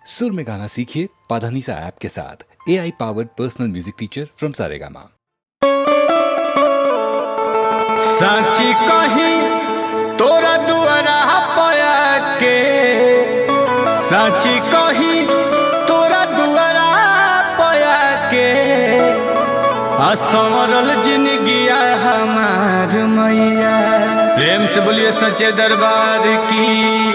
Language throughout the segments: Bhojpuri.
सुर में गाना सीखिए पाधानीसा ऐप के साथ। AI powered personal music teacher from Saregama. साची कहीं तोरा दुआरा पया के, साची कहीं तोरा दुआरा पया के, असंवरल जिंदगिया हमार मैया। प्रेम से बोलिए सच्चे दरबार की।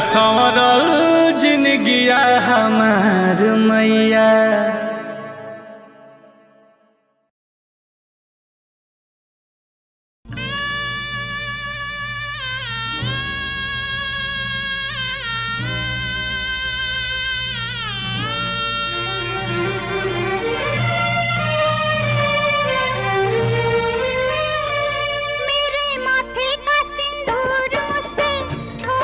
संवरल जिंदगिया हमार मैया। मेरे माथे का सिंदूर मुझसे हो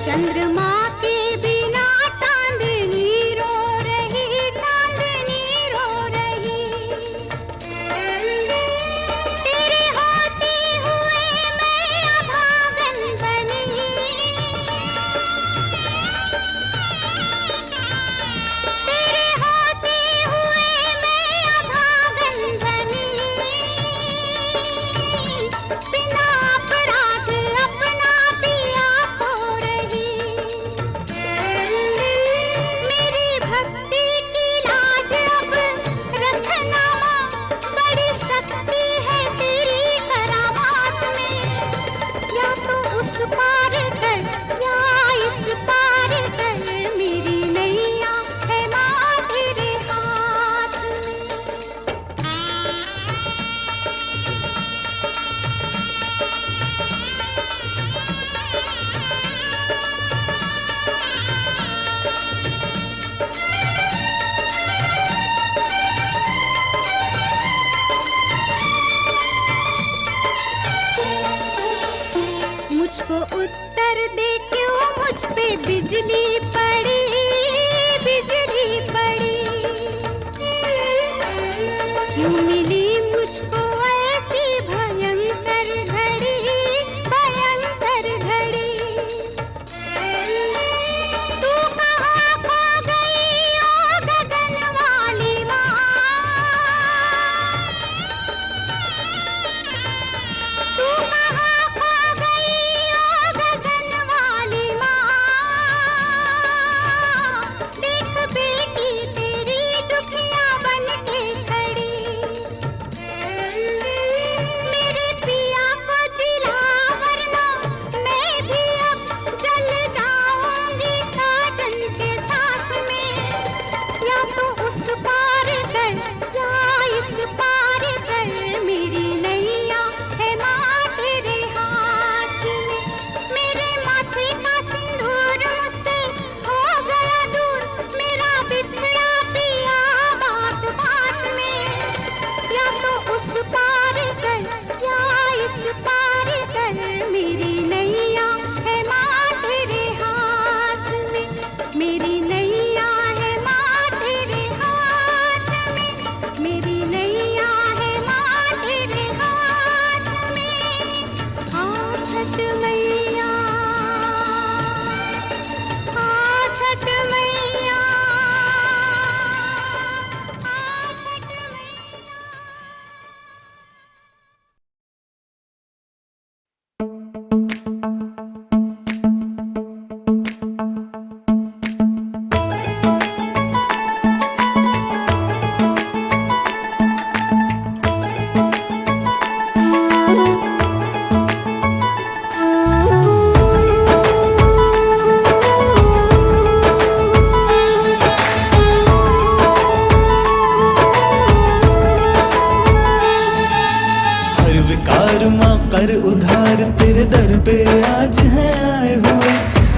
चंद्रमा के बिना चांदनी रो रही, चांदनी रो रही। तेरे होते हुए मैं अभागन बनी, तेरे होते हुए मैं अभागन बनी। बिना अपराध अपना पिया खो रही। मेरी भक्ति की लाज अब रखना माँ, बड़ी शक्ति है तेरी करामात में। या तो उस पार कर या इस पार कर, मेरी नैया है माँ तेरे हाथ में। मुझको उत्तर दे क्यों मुझ पे बिजली पड़ी, बिजली पड़ी। क्यों मिली मुझको ऐसी भयंकर घड़ी, भयंकर घड़ी। तू कहाँ खो गई ओ गगन वाली माँ, तू कहाँ खो गई ओ गगन वाली माँ। देख बेटी तेरी दुखिया बन के खड़ी। मेरे पिया को जिला वरना मैं भी अब जल जाऊंगी साजन के साथ में। या तो उस पार कर या इस पार कर, मेरी नैया है माँ तेरे हाथ में। मेरे माथे का सिंदूर मुझसे हो गया दूर, मेरा बिछड़ा पिया बात बात में। या तो उस पार कर या इस पार कर, मेरी नैया है माँ तेरे हाथ में। मेरी नैया है माँ तेरे हाथ में, मेरी नैया है माँ तेरे हाथ में। आ छठ मैया, आ छठ मैया, आ छठ मैया। हर विकार माँ कर उधार, तेरे दर पे आज है आए हुए।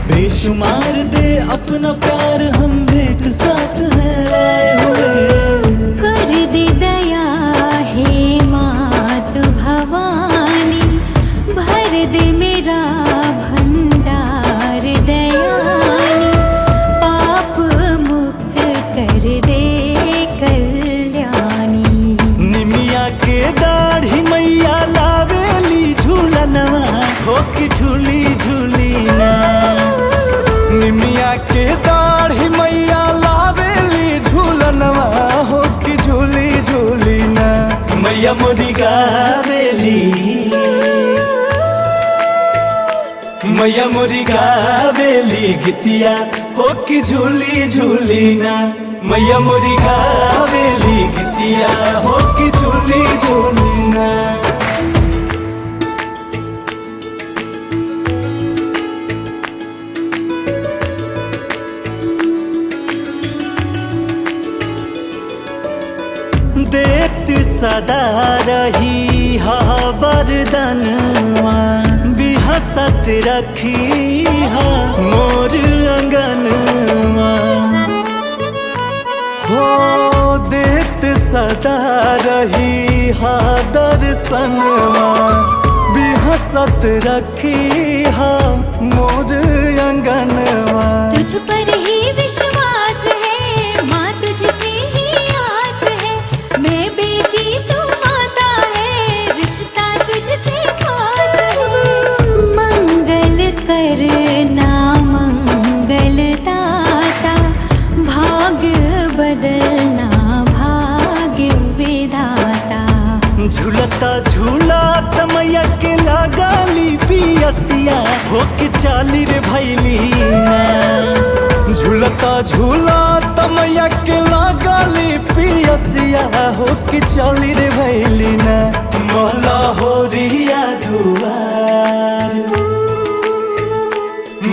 बेशुमार दे अपना प्यार, हम भेंट साथ हैं लाए हुए। कर दे दया हे मात भवानी, भर दे मेरा भंडार दयानी। पाप मुक्त कर दे कल्याणी। निमिया के दाढ़ी मैया लावेली झूलनवा, हो कि झूली झूली ना। निमिया के दाढ़ी मैया लावेली झूलनवा, हो कि झूली झूली ना। मैया मोरी गावेली, मैया मोरी गावेली गितिया, हो कि झूली झूली ना। मैया मोरी गावेली गितिया, हो कि झूली झूली ना। देत सदा रही हा बरदनवा, बिहसत रखी हा मोर अंगनवा। हो देत सदा रही हा दर्शनवा, बिहसत रखी हा मोर अंगन चाली रे भैली ना झूलता झूलता मैया के लागली पियसिया हो कि चाली रे भैली ना मला हो रिया दुआर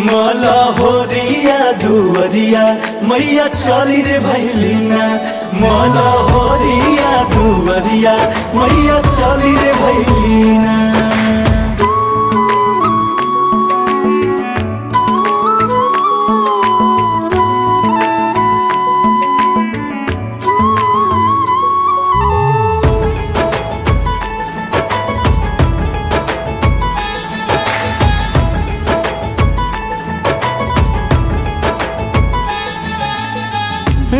मला हो रिया दुवरिया मैया चाली रे भैली ना मला हो रिया दुवरिया मैया चाली रे भैली ना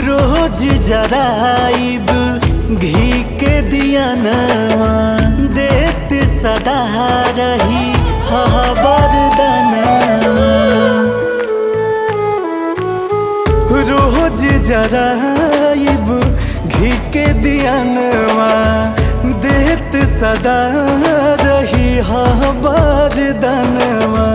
रोज जराइब घी के दिया नवा देत सदा रही बरदनवा रोज जराइब घी के दिया नवा देत सदा रही बरदनवा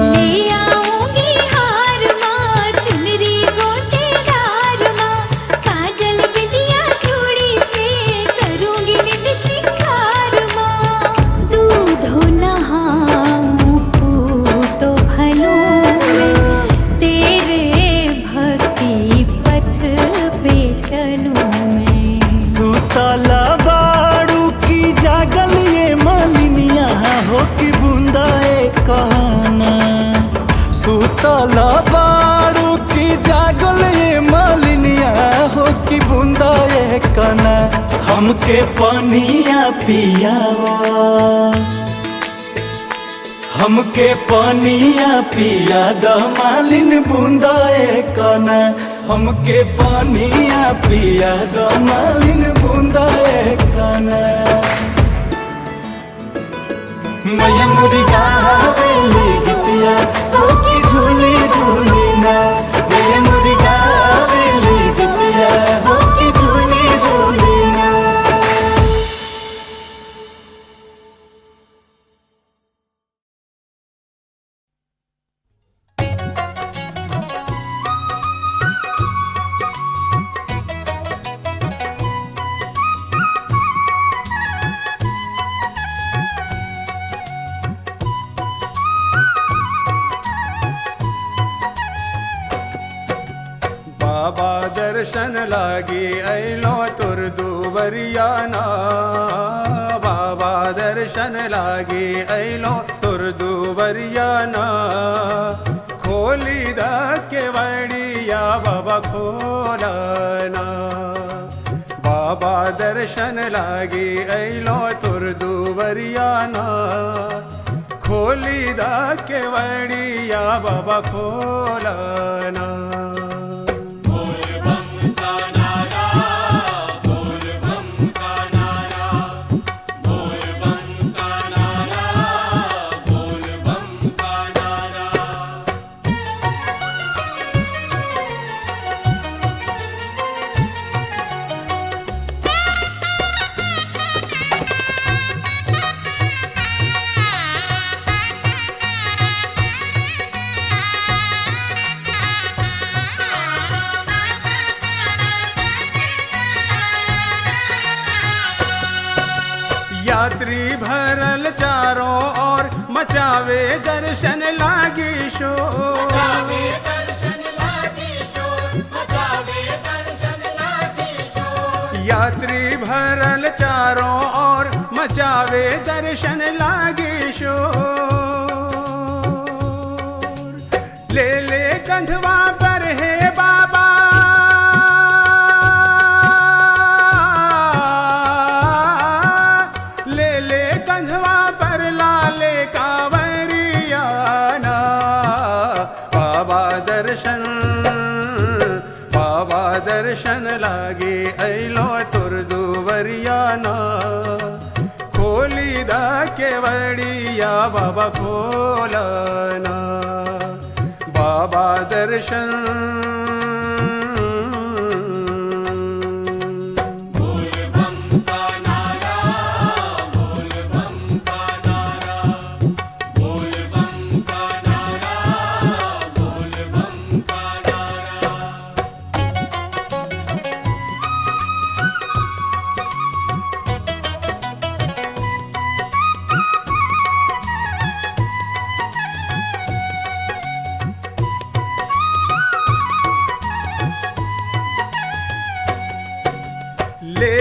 सुतला बारू की जागल ये मालिनिया हो कि बूंदा ये कना हमके पानिया पियावा हमके पानिया पिया द मालिन बूंदा ये कना हमके पानिया पिया द मालिन बूंदा ये कना मैया मुरी गावेली गीतिया हो कि झूली झूली ना मैया मुरी गावेली गीतिया हो कि झूली झूली ना बाबा दर्शन लागी ऐलो तुर दुवरियाना बाबा दर्शन लागी ऐलो तुर दुवरियाना खोली दा केवड़िया बाबा खोलाना बाबा दर्शन लागी ऐलो तुर दुवरियाना खोली दा केवड़िया बाबा खोलाना यात्री भरल चारों ओर मचावे दर्शन लागी शोर यात्री भरल चारों ओर मचावे दर्शन लागी शोर ले ले कंधवा पर है बाबा दर्शन लागे ऐलो तुर दुवरियाना खोली दा केवड़िया बाबा खोलाना बाबा दर्शन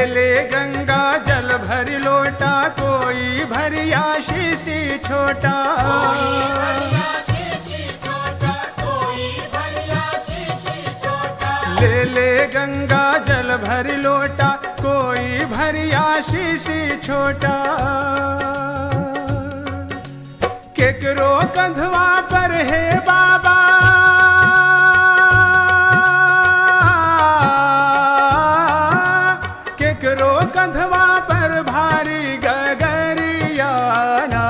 ले गंगा जल भर लोटा, कोई भरिया शीशी छोटा। ले ले गंगा जल भर लोटा, कोई भरिया शीशी छोटा। केकरो कंधवा पर है बाबा, केकरो कंधवा पर भारी गगरियाना।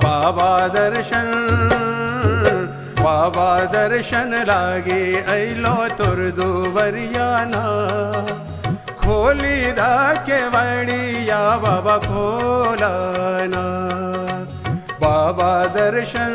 बाबा दर्शन लागे अइलो तुर दुवरियाना। खोली दा के वड़िया बाबा खोलाना। बाबा दर्शन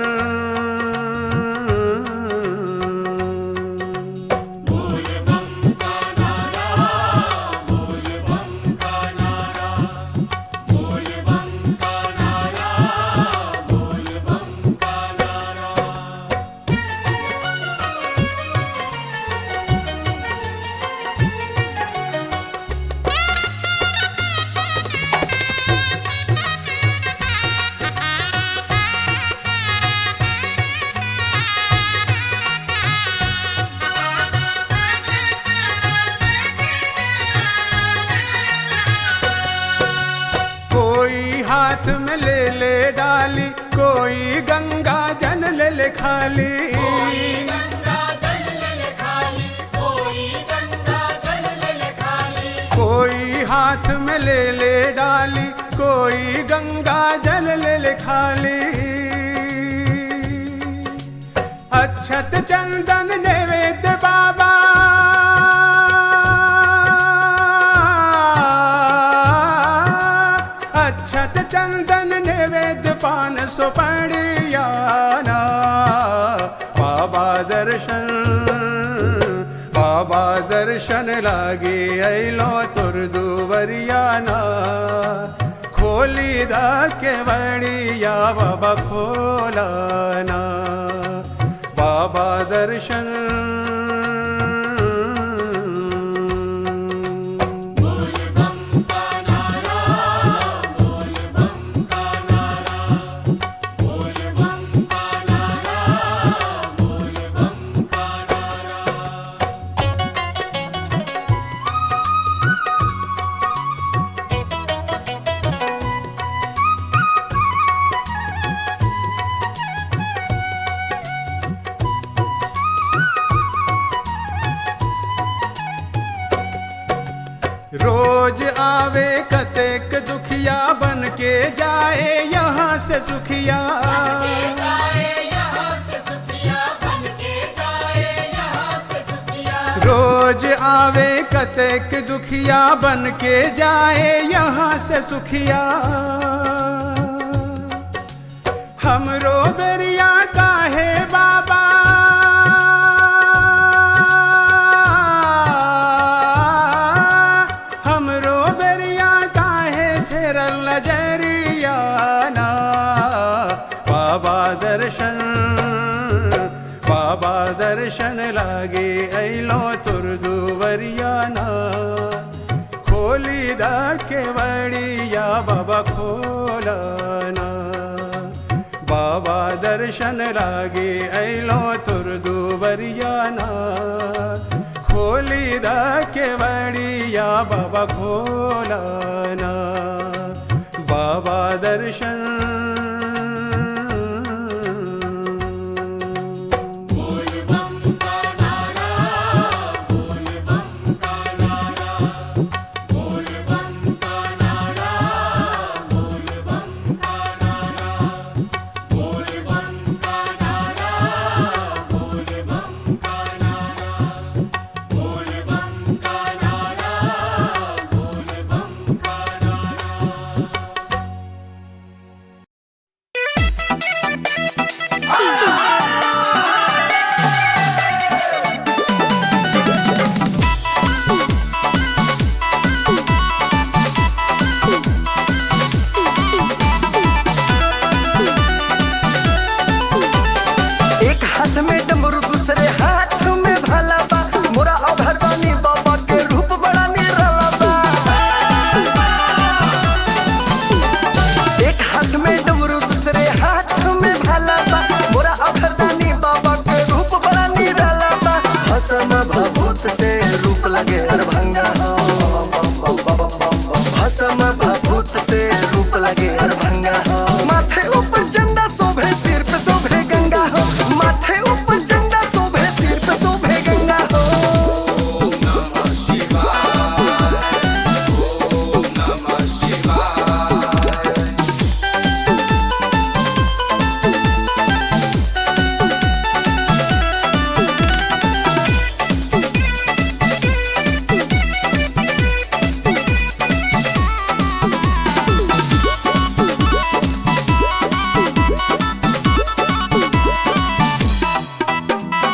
हाथ में ले डाली, कोई गंगा जल ले खाली। कोई हाथ में ले डाली, कोई गंगा जल ले खाली। अक्षत चंदन नैवेद्य बाबा, अक्षत चंदन नैवेद्य पान सुपड़ियाना। बाबा दर्शन लागे अइलो तुर दुवरियाना। खोली दा के वड़िया बाबा खोलाना। बाबा दर्शन रोज आवे कतेक दुखिया, बन के जाए यहाँ से सुखिया। रोज आवे कतेक दुखिया, बन के जाए यहाँ से सुखिया। हमरो बेरिया काहे बाबा, बाबा दर्शन लागे अइलो तुर दुवरियाना। खोली दा के वड़िया बाबा खोलाना। बाबा दर्शन लागे अइलो तुर दुवरियाना। खोली दा के वड़िया बाबा खोलाना। बाबा दर्शन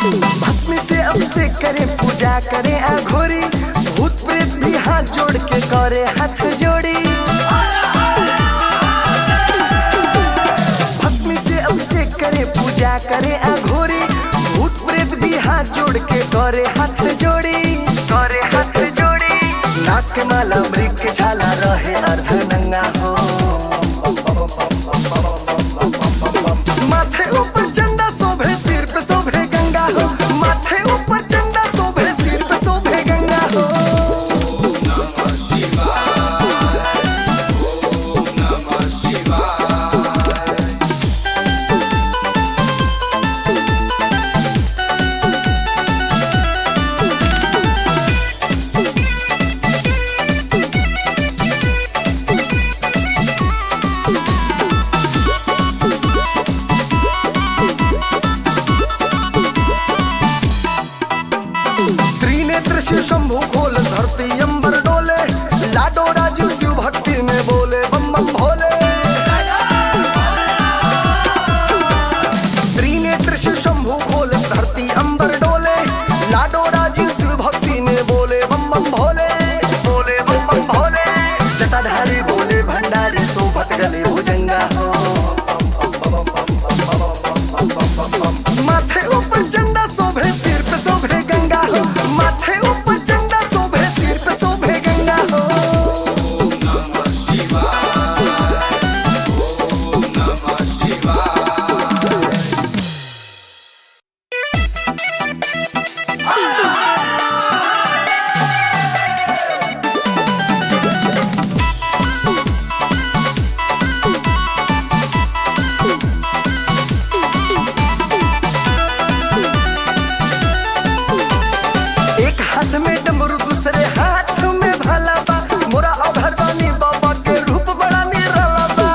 भस्मी से अब से करे पूजा करे अघोरी, भूत प्रेत भी हाथ जोड़ के करे हाथ जोड़ी। भस्मी से अब से करे पूजा करे अघोरी, भूत प्रेत भी हाथ जोड़ के करे हाथ जोड़ी, करे हाथ जोड़ी। नाक के माला मृग के झाला रहे अर्ध नंगा हो, माथे ऊपर चंदा शोभे सिर पे शोभे गंगा हो, माथे ऊपर चंदा शोभे सिर पे शोभे गंगा हो। त्रिनेत्र शिव शंभु खोल धरती अंबर डोले, लाडो राजू शिव भक्ति में बोले बम बम भोले। त्रिनेत्र शिव शंभु खोल धरती अंबर डोले, लाडो राजू शिव भक्ति में बोले बम बम भोले, बोले बम बम भोले। जटाधारी बोले भंडारी सोभत गले भुजंगा हो, माथे ऊपर चंदा शोभे सिर पे शोभे गंगा हो, माथे ऊपर चंदा शोभे सिर पे शोभे गंगा हो। एक हाथ में डमरू दूसरे हाथ में भाला बा, मोरा अभरदानी बाबा के रूप बड़ा निराला बा।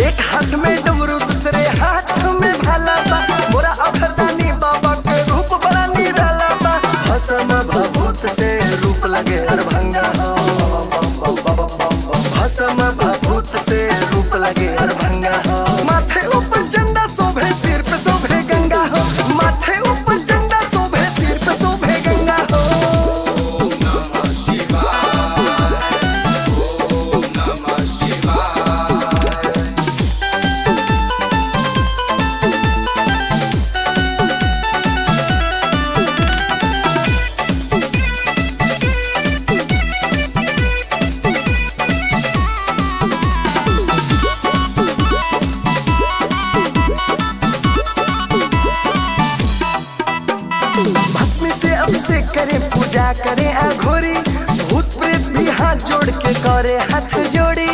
एक हाथ में डमरू दूसरे हाथ में भाला बा, मोरा अभरदानी बाबा के रूप बड़ा निराला बा। भस्म भभूत से रूप लगे अरभंगा हो, भस्म भभूत से रूप लगे अरभंगा हो। माथे ऊपर चंदा शोभे सिर पे शोभे गंगा हो, माथे ऊपर चंदा शोभे सिर पे शोभे गंगा हो। भस्मी से अब से करे पूजा करे अघोरी, भूत प्रेत भी हाथ जोड़ के करे हाथ जोड़ी।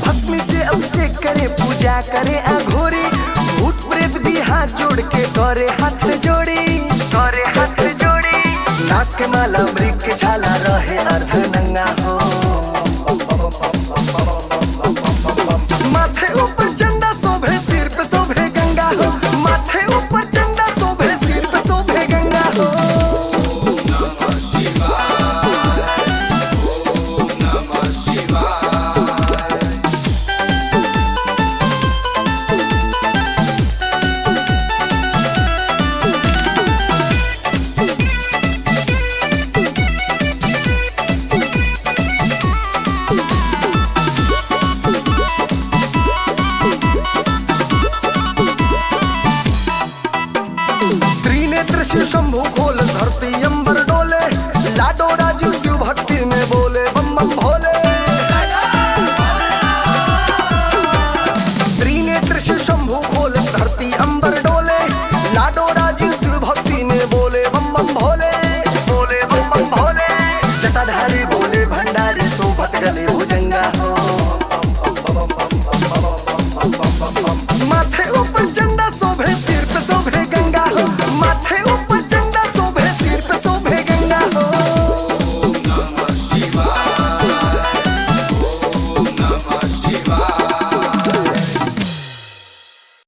भस्मी से अब से करे पूजा करे अघोरी, भूत प्रेत भी हाथ जोड़ के करे हाथ जोड़ी, करे हाथ जोड़ी। नाक के माला मृग के झाला रहे अर्ध नंगा हो, माथे ऊपर चंदा शोभे सिर पे शोभे गंगा हो, माथे ऊपर चंदा शोभे सिर पे शोभे गंगा हो। त्रिनेत्र शिव शंभु खोल धरती अंबर डोले, लाडो राजू शिव भक्ति में बोले बम बम भोले। त्रिनेत्र शिव शंभु खोल धरती अंबर डोले, लाडो राजू शिव भक्ति में बोले बम बम भोले, बोले बम बम भोले। जटाधारी बोले भंडारी सोभत गले भुजंगा हो,